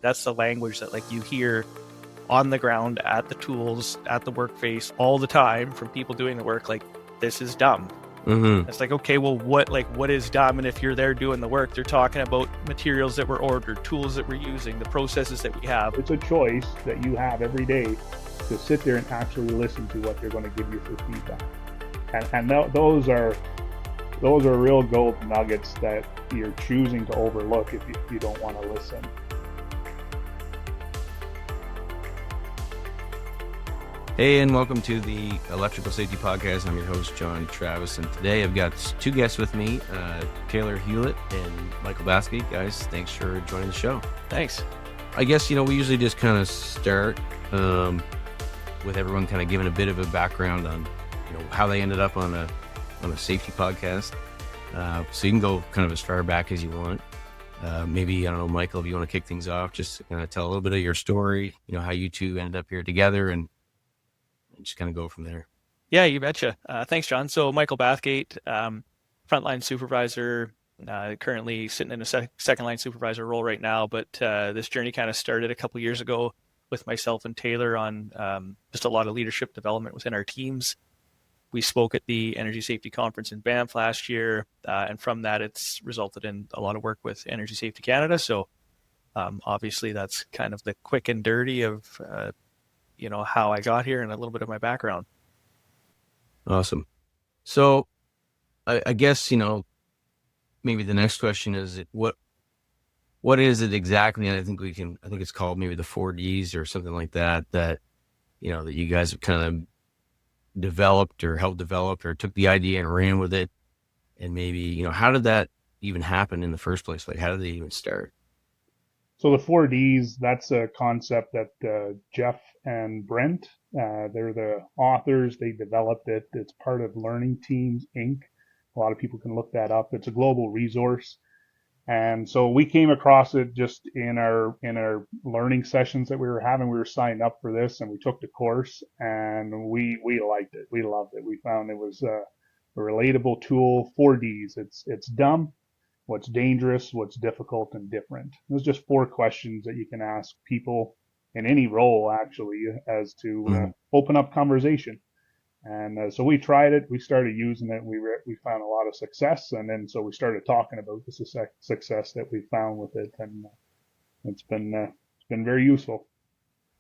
that's the language that like you hear on the ground, at the tools, at the work face all the time from people doing the work. Like, this is dumb. Mm-hmm. It's like, okay, well, what is dumb? And if you're there doing the work, they're talking about materials that were ordered, tools that we're using, the processes that we have. It's a choice that you have every day to sit there and actually listen to what they're going to give you for feedback. And those are real gold nuggets that you're choosing to overlook if you don't want to listen. Hey, and welcome to the Electrical Safety Podcast. I'm your host, Jon Travis, and today I've got two guests with me, Taylor Hewlett and Michael Bathgate. Guys, thanks for joining the show. Thanks. I guess, we usually just kind of start with everyone kind of giving a bit of a background on, how they ended up on a safety podcast. So you can go kind of as far back as you want. Maybe, I don't know, Michael, if you want to kick things off, just kind of tell a little bit of your story, how you two ended up here together and just kind of go from there. Yeah, you betcha. Thanks, John. So Michael Bathgate, frontline supervisor, currently sitting in a second line supervisor role right now. But this journey kind of started a couple years ago with myself and Taylor on just a lot of leadership development within our teams. We spoke at the Energy Safety Conference in Banff last year. And from that, it's resulted in a lot of work with Energy Safety Canada. So obviously that's kind of the quick and dirty of how I got here and a little bit of my background. Awesome. So I guess, maybe the next question is what is it exactly? And I think it's called maybe the 4Ds or something like that, that you guys have kind of developed or helped develop or took the idea and ran with it. And maybe, how did that even happen in the first place? Like, how did they even start? So the 4Ds, that's a concept that Jeff and Brent, they're the authors. They developed it. It's part of Learning Teams, Inc. A lot of people can look that up. It's a global resource. And so we came across it just in our learning sessions that we were having. We were signed up for this and we took the course and we liked it. We loved it. We found it was a relatable tool. 4Ds. It's dumb, what's dangerous, what's difficult, and different. There's just 4 questions that you can ask people in any role, actually, as to open up conversation. And so we tried it. We started using it. We found a lot of success. And then so we started talking about the success that we found with it. And it's been very useful.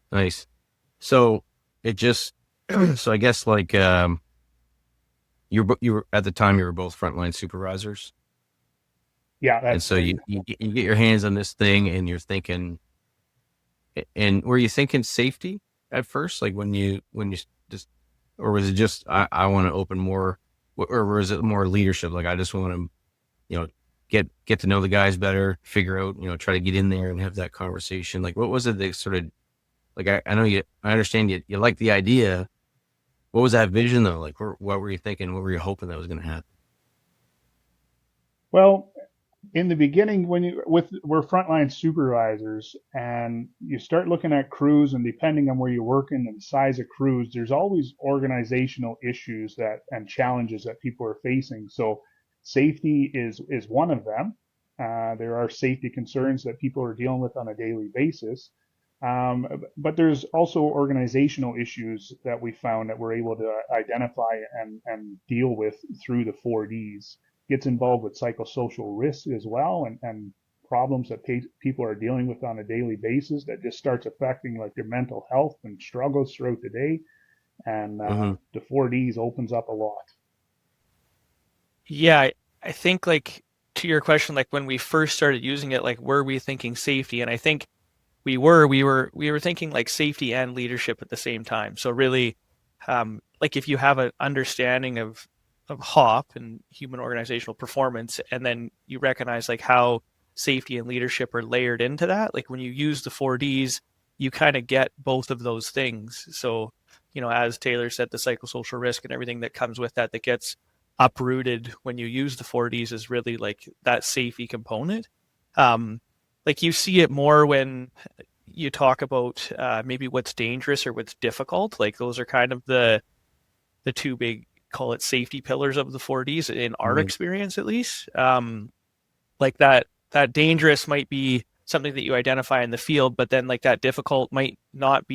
Nice. So so I guess like you were at the time you were both frontline supervisors. Yeah. And so you get your hands on this thing and you're thinking, and were you thinking safety at first? Like when you just, or was it just, I want to open more, or was it more leadership? Like I just want to, get to know the guys better, figure out, try to get in there and have that conversation. Like what was it that sort of, like, I understand you like the idea. What was that vision though? Like what were you thinking? What were you hoping that was going to happen? Well, in the beginning, we're frontline supervisors and you start looking at crews, and depending on where you're working and the size of crews, there's always organizational issues and challenges that people are facing. So safety is one of them. There are safety concerns that people are dealing with on a daily basis. But there's also organizational issues that we found that we're able to identify and deal with through the 4Ds. Gets involved with psychosocial risk as well, and problems that people are dealing with on a daily basis that just starts affecting like their mental health and struggles throughout the day. And the 4Ds opens up a lot. Yeah, I think like to your question, like when we first started using it, like were we thinking safety? And I think we were thinking like safety and leadership at the same time. So really, like if you have an understanding of HOP and human organizational performance, and then you recognize like how safety and leadership are layered into that. Like when you use the 4Ds, you kind of get both of those things. So, as Taylor said, the psychosocial risk and everything that comes with that gets uprooted when you use the 4Ds is really like that safety component. Like you see it more when you talk about maybe what's dangerous or what's difficult. Like those are kind of the two big, call it safety pillars of the 4Ds in our experience, at least. Like that dangerous might be something that you identify in the field, but then like that difficult might not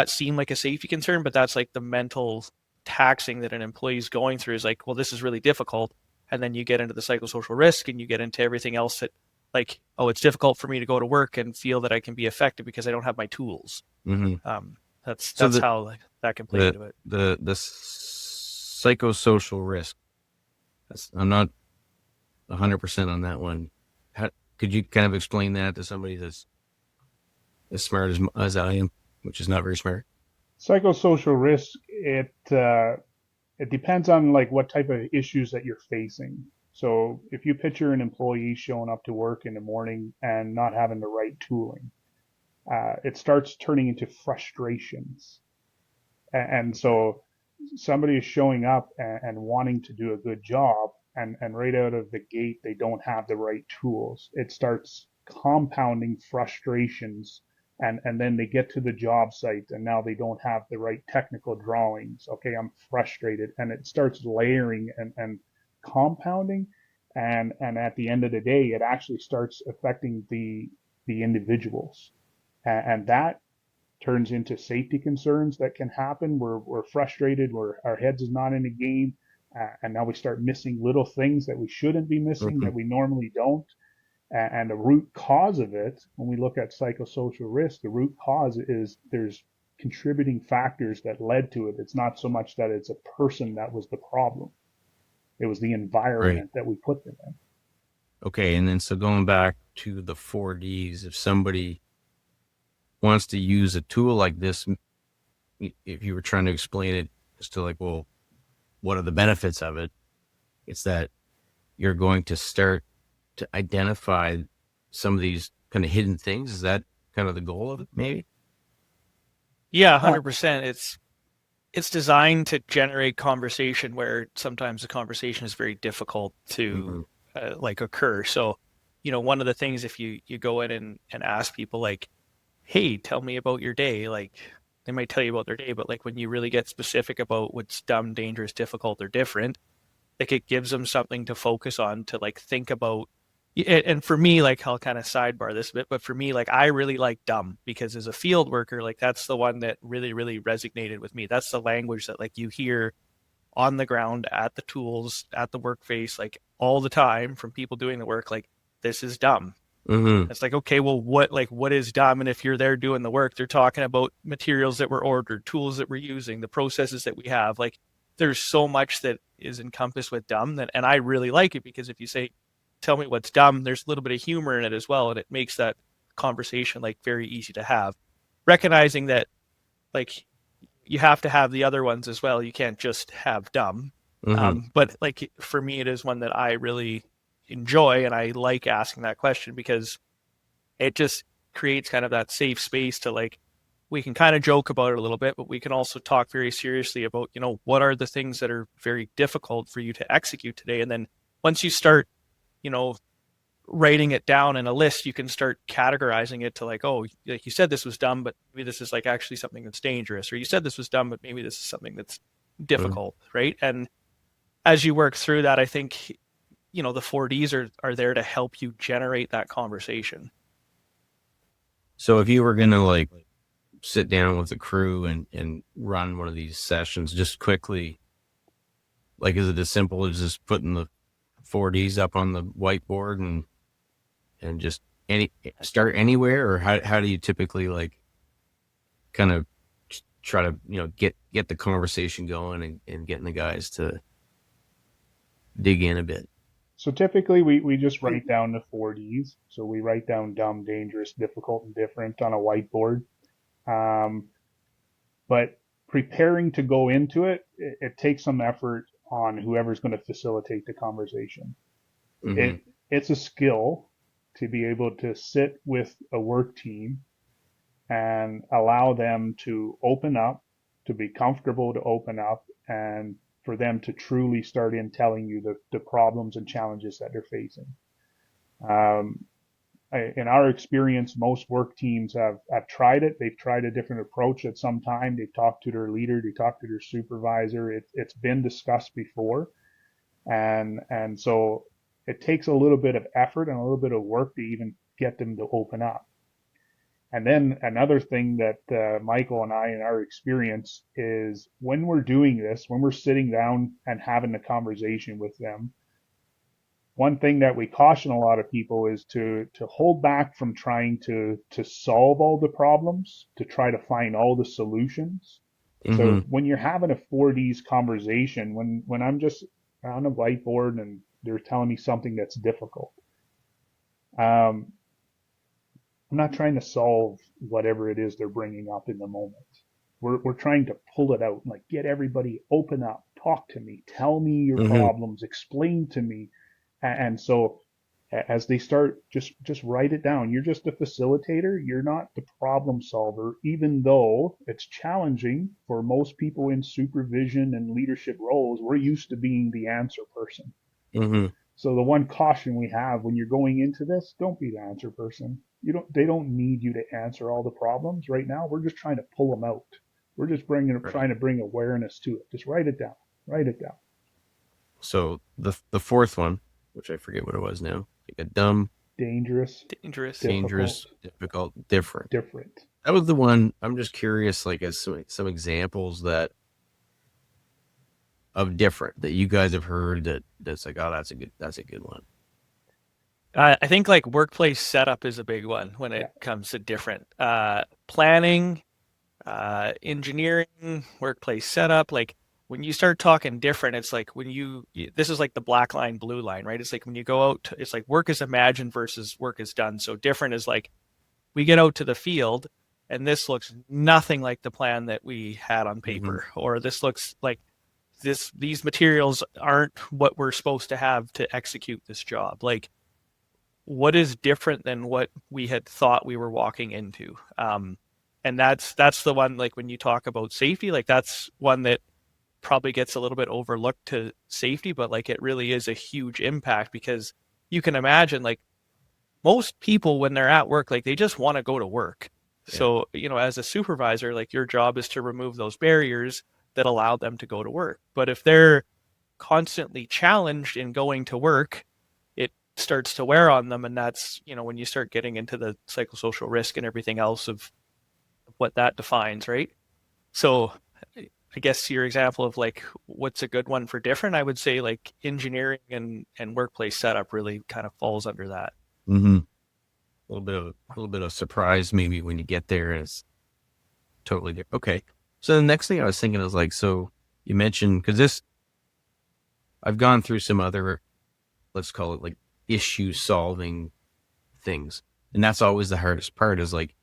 seem like a safety concern, but that's like the mental taxing that an employee is going through is like, well, this is really difficult. And then you get into the psychosocial risk and you get into everything else that like, oh, it's difficult for me to go to work and feel that I can be effective because I don't have my tools. Hmm. Um, So that's how like, that can play the into it. the psychosocial risk. I'm not 100% on that one. How could you kind of explain that to somebody that's as smart as I am, which is not very smart? Psychosocial risk, it depends on like what type of issues that you're facing. So if you picture an employee showing up to work in the morning and not having the right tooling, it starts turning into frustrations. And so somebody is showing up and wanting to do a good job, and right out of the gate, they don't have the right tools. It starts compounding frustrations. And then they get to the job site and now they don't have the right technical drawings. Okay, I'm frustrated. And it starts layering and compounding. And at the end of the day, it actually starts affecting the individuals. And that turns into safety concerns that can happen. We're frustrated. Our heads is not in the game. And now we start missing little things that we shouldn't be missing Hmm. that we normally don't. And the root cause of it, when we look at psychosocial risk, the root cause is there's contributing factors that led to it. It's not so much that it's a person that was the problem. It was the Right. environment that we put them in. Okay. And then so going back to the 4Ds, if somebody wants to use a tool like this, if you were trying to explain it as to like, well, what are the benefits of it? It's that you're going to start to identify some of these kind of hidden things. Is that kind of the goal of it, maybe? Yeah, Uh, 100%. It's designed to generate conversation where sometimes the conversation is very difficult to Hmm. like occur. So, one of the things if you go in and ask people like, "Hey, tell me about your day," like they might tell you about their day, but like when you really get specific about what's dumb, dangerous, difficult, or different, like it gives them something to focus on to like think about. And for me, like I'll kind of sidebar this a bit, but for me, like I really like dumb because as a field worker, like that's the one that really, really resonated with me. That's the language that like you hear on the ground at the tools, at the workplace, like all the time from people doing the work, like this is dumb. Hmm. It's like, okay, well, what is dumb? And if you're there doing the work, they're talking about materials that were ordered, tools that we're using, the processes that we have. Like, there's so much that is encompassed with dumb that, and I really like it because if you say, tell me what's dumb, there's a little bit of humor in it as well. And it makes that conversation like very easy to have. Recognizing that, like, you have to have the other ones as well. You can't just have dumb. Hmm. But like for me, it is one that I really enjoy and I like asking that question because it just creates kind of that safe space to like we can kind of joke about it a little bit, but we can also talk very seriously about, what are the things that are very difficult for you to execute today. And then once you start, you know, writing it down in a list, you can start categorizing it to like, oh, like you said this was dumb, but maybe this is like actually something that's dangerous, or you said this was dumb, but maybe this is something that's difficult, right? And as you work through that, I think, the 4Ds are there to help you generate that conversation. So if you were going to like sit down with the crew and run one of these sessions just quickly, like, is it as simple as just putting the 4Ds up on the whiteboard and just any start anywhere, or how do you typically like kind of try to get the conversation going and getting the guys to dig in a bit? so typically we just write down the 4Ds. So we write down dumb, dangerous, difficult, and different on a whiteboard. Um, but preparing to go into it takes some effort on whoever's going to facilitate the conversation. Hmm. It's a skill to be able to sit with a work team and allow them to open up, to be comfortable to open up, and for them to truly start in telling you the problems and challenges that they're facing. Um, in our experience, most work teams have tried it. They've tried a different approach at some time. They've talked to their leader, they talked to their supervisor. It's been discussed before, and so it takes a little bit of effort and a little bit of work to even get them to open up. And then another thing that Michael and I, in our experience, is when we're doing this, when we're sitting down and having a conversation with them, one thing that we caution a lot of people is to hold back from trying to solve all the problems, to try to find all the solutions. So Mm-hmm. when you're having a 4Ds conversation, when I'm just on a whiteboard and they're telling me something that's difficult, um, I'm not trying to solve whatever it is they're bringing up in the moment. We're trying to pull it out, like get everybody open up, talk to me, tell me your Mm-hmm. problems, explain to me. And so as they start, just write it down. You're just a facilitator. You're not the problem solver, even though it's challenging for most people in supervision and leadership roles. We're used to being the answer person. Mm-hmm. So the one caution we have when you're going into this, don't be the answer person. They don't need you to answer all the problems right now. We're just trying to pull them out. We're just Right. trying to bring awareness to it. Just write it down. Write it down. So the fourth one, which I forget what it was now, like a dumb, Dangerous, Dangerous. dangerous, difficult, difficult, different. different. That was the one. I'm just curious, like as some examples that of different that you guys have heard that's like, oh, that's a good one. I think like workplace setup is a big one when Yeah. it comes to different planning, engineering, workplace setup. Like when you start talking different, it's like this is like the black line, blue line, right? It's like when you go out, it's like work is imagined versus work is done. So different is like we get out to the field and this looks nothing like the plan that we had on Mm-hmm. paper, or this looks like these materials aren't what we're supposed to have to execute this job. Like what is different than what we had thought we were walking into. And that's the one, like when you talk about safety, like that's one that probably gets a little bit overlooked to safety, but like it really is a huge impact because you can imagine like most people when they're at work, like they just want to go to work. Yeah. So, as a supervisor, like your job is to remove those barriers that allow them to go to work. But if they're constantly challenged in going to work, it starts to wear on them. And that's, when you start getting into the psychosocial risk and everything else of what that defines, right? So I guess your example of like what's a good one for different, I would say like engineering and workplace setup really kind of falls under that. Mm-hmm. A little bit of surprise maybe when you get there, and it's totally different. Okay. So the next thing I was thinking is like, so you mentioned because this I've gone through some other, let's call it like issue solving things, and that's always the hardest part is like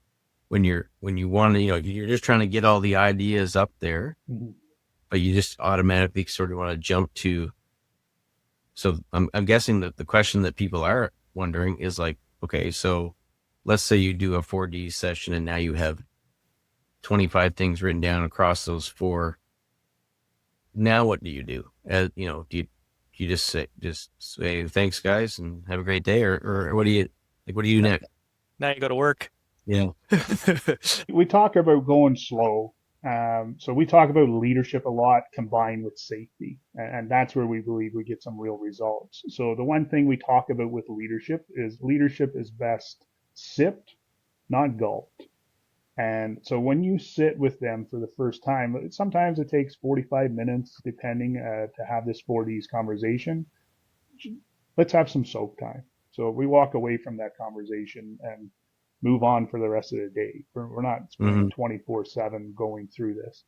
when you want to, you're just trying to get all the ideas up there, Mhm. but you just automatically sort of want to jump to. So I'm guessing that the question that people are wondering is like, okay, so let's say you do a 4D session and now you have 25 things written down across those four. Now what do you do? Do you just say thanks guys and have a great day, or what do you like? What do you do next? Now you go to work. Yeah. We talk about going slow. So we talk about leadership a lot combined with safety, and that's where we believe we get some real results. So the one thing we talk about with leadership is best sipped, not gulped. And so when you sit with them for the first time, sometimes it takes 45 minutes, depending, to have this 4Ds conversation. Let's have some soak time. So we walk away from that conversation and move on for the rest of the day. We're not spending Mm-hmm. 24/7 going through this.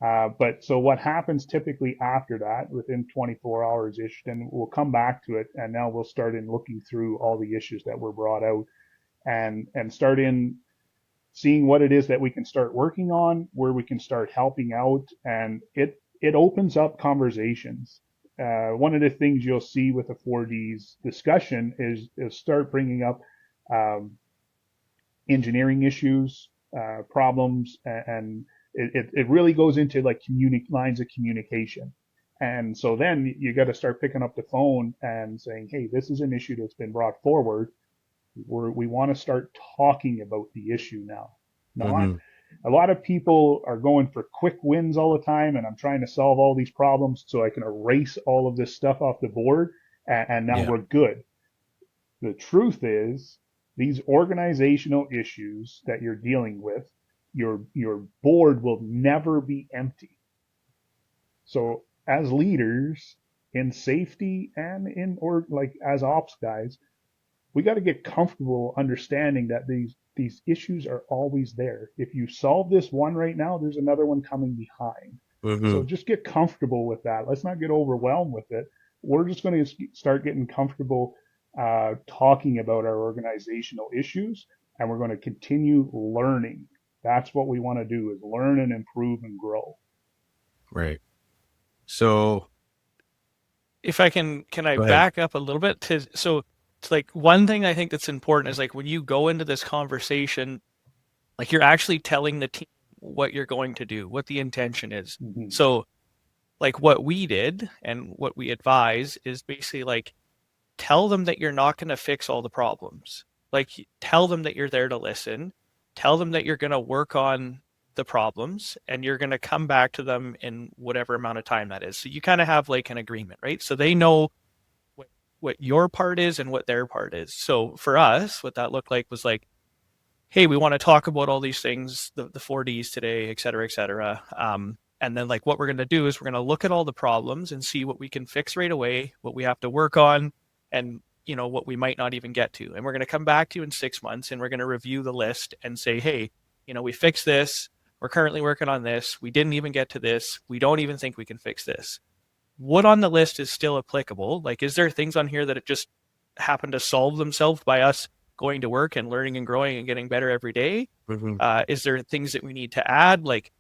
But so what happens typically after that, within 24 hours ish, then we'll come back to it, and now we'll start in looking through all the issues that were brought out, and start in seeing what it is that we can start working on, where we can start helping out, and it opens up conversations. One of the things you'll see with the 4Ds discussion is start bringing up um, engineering issues, problems, and it really goes into like lines of communication. And so then you got to start picking up the phone and saying, hey, this is an issue that's been brought forward. We want to start talking about the issue now. Not Mm-hmm. a lot of people are going for quick wins all the time, and I'm trying to solve all these problems so I can erase all of this stuff off the board, and now Yeah. we're good. The truth is, These organizational issues that you're dealing with, your board will never be empty. So as leaders in safety and in or like as ops guys, we got to get comfortable understanding that these issues are always there. If you solve this one right now, there's another one coming behind. So Mm-hmm. just get comfortable with that. Let's not get overwhelmed with it. We're just going to start getting comfortable talking about our organizational issues, and we're going to continue learning. That's what we want to do: is learn and improve and grow. Right. So If I can I go ahead. back up a little bit to so it's like one thing I think that's important is like when you go into this conversation, like you're actually telling the team what you're going to do, what the intention is. Mm-hmm. So like what we did and what we advise is basically like tell them that you're not going to fix all the problems. Like tell them that you're there to listen. Tell them that you're going to work on the problems and you're going to come back to them in whatever amount of time that is. So you kind of have like an agreement, right? So they know what your part is and what their part is. So for us, what that looked like was like, hey, we want to talk about all these things, the 4Ds today, et cetera, et cetera. And then like what we're going to do is we're going to look at all the problems and see what we can fix right away, what we have to work on, and what we might not even get to. And we're going to come back to you in 6 months and we're going to review the list and say, hey, we fixed this. We're currently working on this. We didn't even get to this. We don't even think we can fix this. What on the list is still applicable? Like, is there things on here that it just happened to solve themselves by us going to work and learning and growing and getting better every day? Mm-hmm. Is there things that we need to add? Like,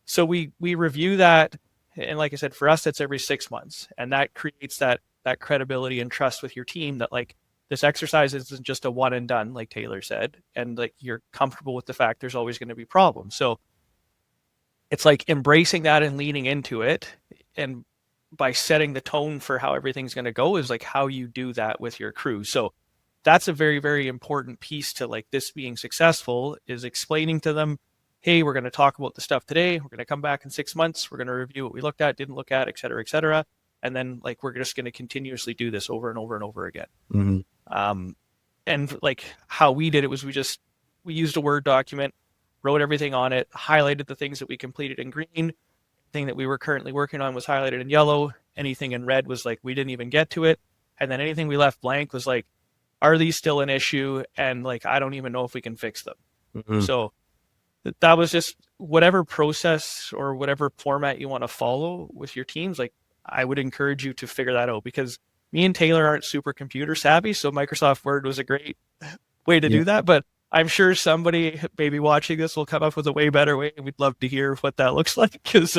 so we review that, and like I said, for us, that's every 6 months, and that creates that credibility and trust with your team that like this exercise isn't just a one and done, like Taylor said, and like you're comfortable with the fact there's always going to be problems. So it's like embracing that and leaning into it, and by setting the tone for how everything's going to go is like how you do that with your crew. So that's a very, very important piece to like this being successful is explaining to them, hey, we're going to talk about the stuff today. We're going to come back in 6 months. We're going to review what we looked at, didn't look at, et cetera, et cetera. And then like we're just going to continuously do this over and over and over again. Mm-hmm. And like how we did it was we used a Word document, wrote everything on it, highlighted the things that we completed in green. Thing that we were currently working on was highlighted in yellow. Anything in red was like we didn't even get to it. And then anything we left blank was like, are these still an issue? And like, I don't even know if we can fix them. Mm-hmm. So that was just whatever process or whatever format you want to follow with your teams. Like, I would encourage you to figure that out because me and Taylor aren't super computer savvy. So Microsoft Word was a great way to Yeah. do that. But I'm sure somebody maybe watching this will come up with a way better way. And we'd love to hear what that looks like because,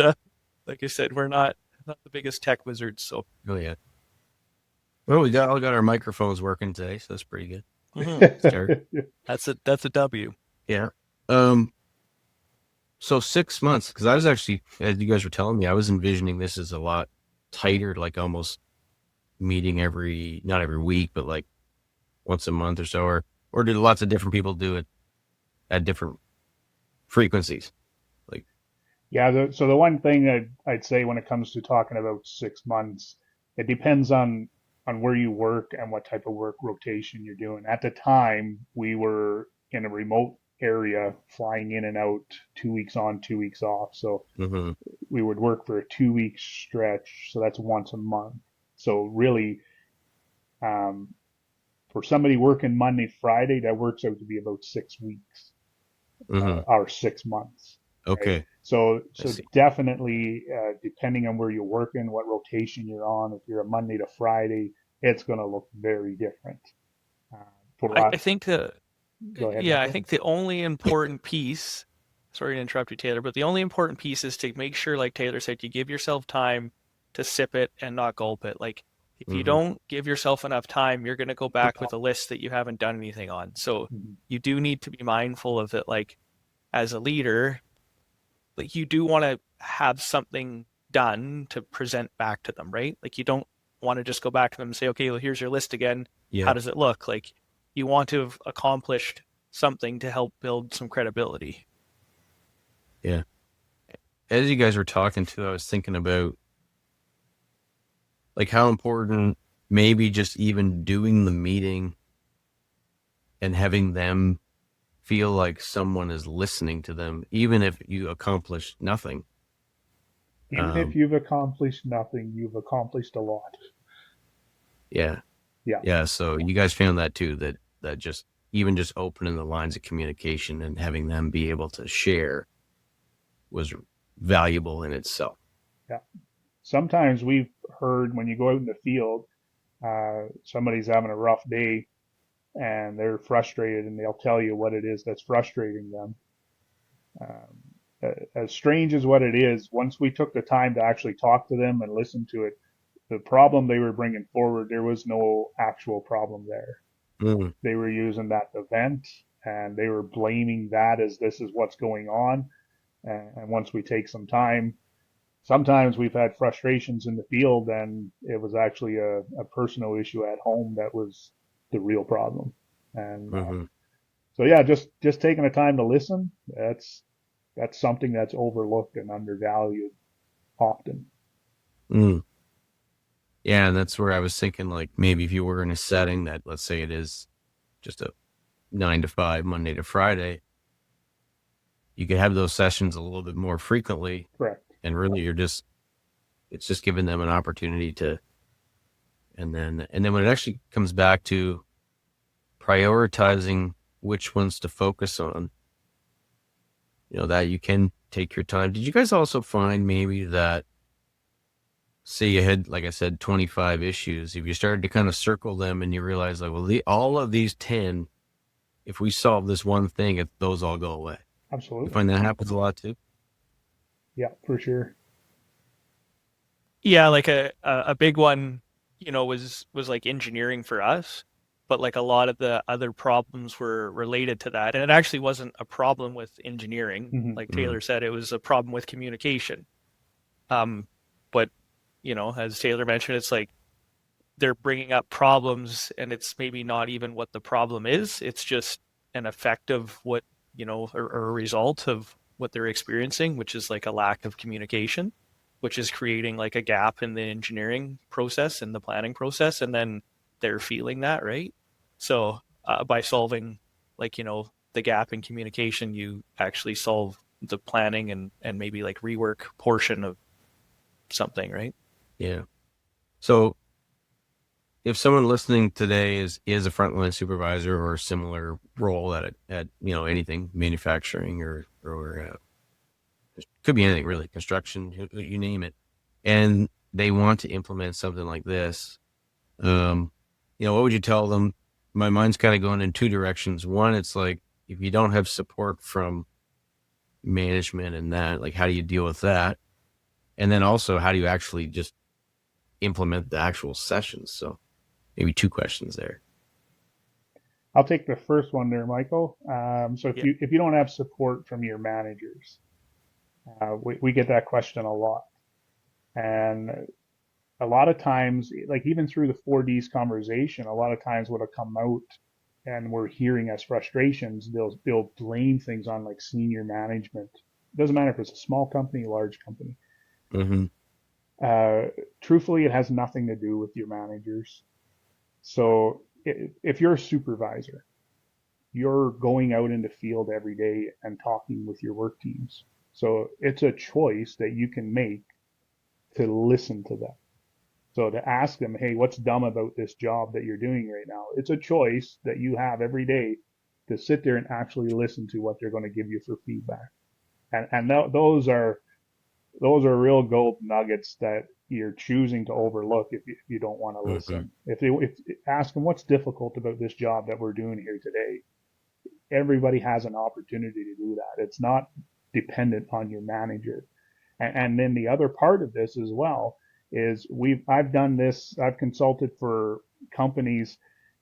like I said, we're not the biggest tech wizards. So, Oh yeah. Well, we all got our microphones working today, so that's pretty good. mm-hmm. That's a W. Yeah. So 6 months, because I was actually, as you guys were telling me, I was envisioning this as a lot tighter, like almost meeting not every week, but like once a month or so, or did lots of different people do it at different frequencies? Like, Yeah. So the one thing that I'd say when it comes to talking about 6 months, it depends on where you work and what type of work rotation you're doing. At the time, we were in a remote area, flying in and out, 2 weeks on, 2 weeks off. So mm-hmm. we would work for a 2 week stretch. So that's once a month. So really, um, for somebody working Monday, Friday, that works out to be about 6 weeks, Mm-hmm. or 6 months. Right. Okay. So definitely, depending on where you're working, what rotation you're on, if you're a Monday to Friday, it's going to look very different. Uh, for I us, think go ahead, yeah, I Michael. think the only important piece, sorry to interrupt you, Taylor, but the only important piece is to make sure, like Taylor said, you give yourself time to sip it and not gulp it. Like, if you Mm-hmm. don't give yourself enough time, you're going to go back with a list that you haven't done anything on. So Mhm. you do need to be mindful of it. Like, as a leader, like you do want to have something done to present back to them, right? Like, you don't want to just go back to them and say, okay, well, here's your list again. Yeah. How does it look? Like, you want to have accomplished something to help build some credibility. Yeah. As you guys were talking to, I was thinking about like how important maybe just even doing the meeting and having them feel like someone is listening to them, even if you accomplish nothing. Even if Um, you've accomplished nothing, you've accomplished a lot. yeah. Yeah, Yeah. So you guys found that too, that just even just opening the lines of communication and having them be able to share was valuable in itself. yeah. Sometimes we've heard when you go out in the field, somebody's having a rough day and they're frustrated and they'll tell you what it is that's frustrating them. As strange as what it is, once we took the time to actually talk to them and listen to it, the problem they were bringing forward, there was no actual problem there. Mm, They were using that to vent and they were blaming that as this is what's going on. And once we take some time, sometimes we've had frustrations in the field and it was actually a personal issue at home that was the real problem. And hmm so yeah, just taking the time to listen, that's something that's overlooked and undervalued often. mm. Yeah, and that's where I was thinking, like maybe if you were in a setting that, let's say, it is just a 9 to 5, Monday to Friday, you could have those sessions a little bit more frequently, Correct. and really it's just giving them an opportunity to, and then when it actually comes back to prioritizing which ones to focus on, that you can take your time. Did you guys also find maybe that, say you had, like I said, 25 issues, if you started to kind of circle them and you realize, like, well, all of these 10, if we solve this one thing, those all go away. You Absolutely. find that happens a lot too? Yeah, for sure. Yeah, like a big one, was like engineering for us, but like a lot of the other problems were related to that. And it actually wasn't a problem with engineering. Hmm. Like Mm, Taylor said, it was a problem with communication. Um, but as Taylor mentioned, it's like they're bringing up problems and it's maybe not even what the problem is. It's just an effect of what, or a result of what they're experiencing, which is like a lack of communication, which is creating like a gap in the engineering process and the planning process. And then they're feeling that, right? So by solving like, the gap in communication, you actually solve the planning and maybe like rework portion of something, right? yeah. So if someone listening today is a frontline supervisor or a similar role at anything, manufacturing or it could be anything really, construction, you name it, and they want to implement something like this, um, what would you tell them? My mind's kind of going in two directions. One, it's like, if you don't have support from management and that, like, how do you deal with that? And then also, how do you actually just implement the actual sessions? So maybe two questions there. I'll take the first one there, Michael. So if Yeah. you don't have support from your managers, we get that question a lot, and a lot of times, like even through the 4Ds conversation, a lot of times what'll come out and we're hearing as frustrations, they'll blame things on like senior management. It doesn't matter if it's a small company, large company. Mm-hmm. Uh, Truthfully, it has nothing to do with your managers. So if you're a supervisor, you're going out in the field every day and talking with your work teams. So it's a choice that you can make to listen to them. So to ask them, hey, what's dumb about this job that you're doing right now? It's a choice that you have every day to sit there and actually listen to what they're going to give you for feedback. And those are real gold nuggets that you're choosing to overlook if you don't want to Mm-hmm. listen. If ask them what's difficult about this job that we're doing here today. Everybody has an opportunity to do that. It's not dependent on your manager. And then the other part of this as well is I've done this. I've consulted for companies.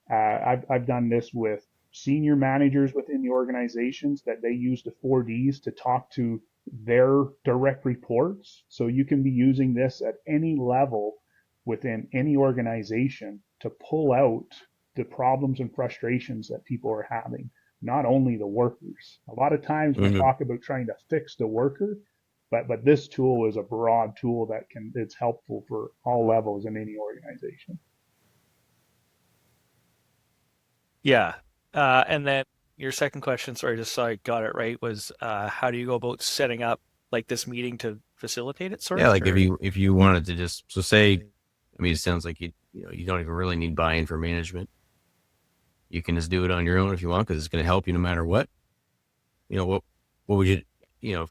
I've done this with senior managers within the organizations that they use the 4Ds to talk to their direct reports. So you can be using this at any level within any organization to pull out the problems and frustrations that people are having, not only the workers. A lot of times we Mm-hmm. talk about trying to fix the worker, but this tool is a broad tool that it's helpful for all levels in any organization. Yeah. And then your second question, sorry, just so I got it right, was how do you go about setting up like this meeting to facilitate it, sort Yeah, of? like Or if you wanted to just so say, I mean, it sounds like you don't even really need buy-in for management. You can just do it on your own if you want because it's going to help you no matter what. What would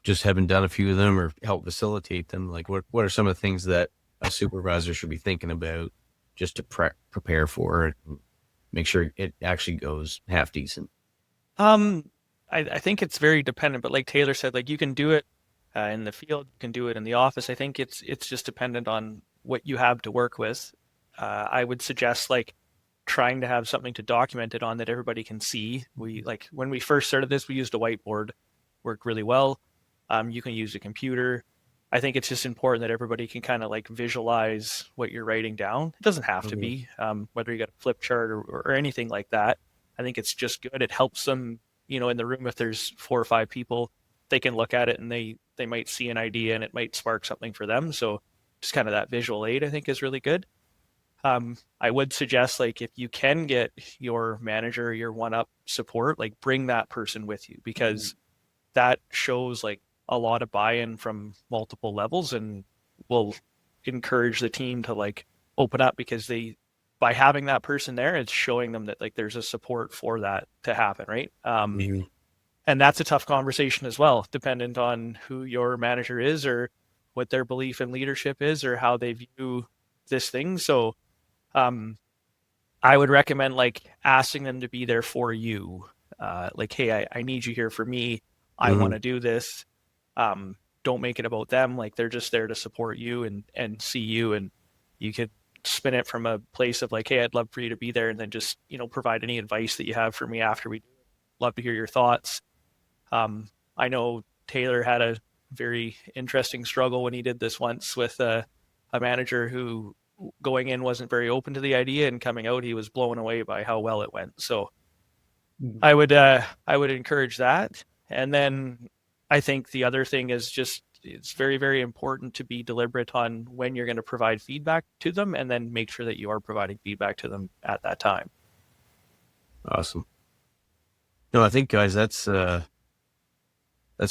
just having done a few of them or help facilitate them? Like what are some of the things that a supervisor should be thinking about just to prepare for it, and make sure it actually goes half decent? Um, I think it's very dependent, but like Taylor said, like you can do it in the field, you can do it in the office. I think it's just dependent on what you have to work with. I would suggest like trying to have something to document it on that everybody can see. We like when we first started this, we used a whiteboard, worked really well. You can use a computer. I think it's just important that everybody can kind of like visualize what you're writing down. It doesn't have to Mhm. be whether you got a flip chart or anything like that. I think it's just good. It helps them, in the room if there's 4 or 5 people, they can look at it and they might see an idea and it might spark something for them. So just kind of that visual aid, I think, is really good. I would suggest like if you can get your manager, your one up support, like bring that person with you because that shows like a lot of buy-in from multiple levels and will encourage the team to like open up because they by having that person there, it's showing them that like there's a support for that to happen, right? Mhm. And that's a tough conversation as well, dependent on who your manager is or what their belief in leadership is or how they view this thing. So um, I would recommend like asking them to be there for you. Like, hey, I need you here for me. I want Mhm. to do this. Don't make it about them. Like they're just there to support you and see you, and you could spin it from a place of like, hey, I'd love for you to be there, and then just provide any advice that you have for me after we do it. Love to hear your thoughts. I know Taylor had a very interesting struggle when he did this once with a manager who going in wasn't very open to the idea and coming out he was blown away by how well it went. So Mhm. I would encourage that. And then I think the other thing is just it's very, very important to be deliberate on when you're going to provide feedback to them and then make sure that you are providing feedback to them at that time. Awesome. No, I think guys, that's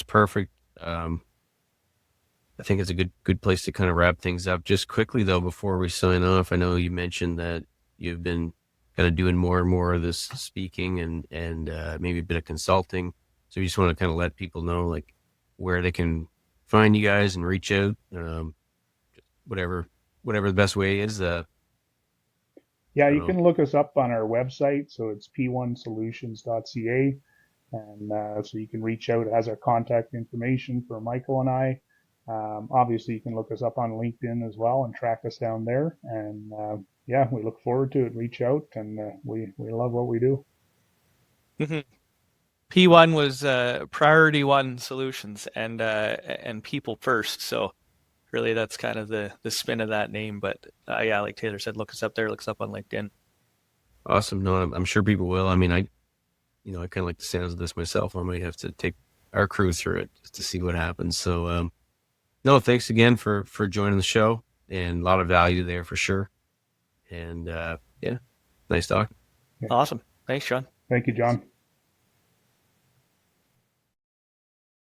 perfect. Um, I think it's a good place to kind of wrap things up. Just quickly though, before we sign off, I know you mentioned that you've been kind of doing more and more of this speaking and maybe a bit of consulting. So you just want to kind of let people know like where they can find you guys and reach out, whatever whatever the best way is. Yeah, I don't you know. can look us up on our website. So it's p1solutions.ca. And so you can reach out. It has our contact information for Michael and I. Obviously, you can look us up on LinkedIn as well and track us down there. And yeah, we look forward to it. Reach out, and we love what we do. P1 was priority one solutions and people first. So really that's kind of the spin of that name. But yeah, like Taylor said, look us up there, look us up on LinkedIn. Awesome. No, I'm sure people will. I mean, I kind of like the sounds of this myself. I might have to take our crew through it just to see what happens. So, no, thanks again for joining the show, and a lot of value there for sure. And yeah, nice talk. Yeah. Awesome. Thanks, John. Thank you, John.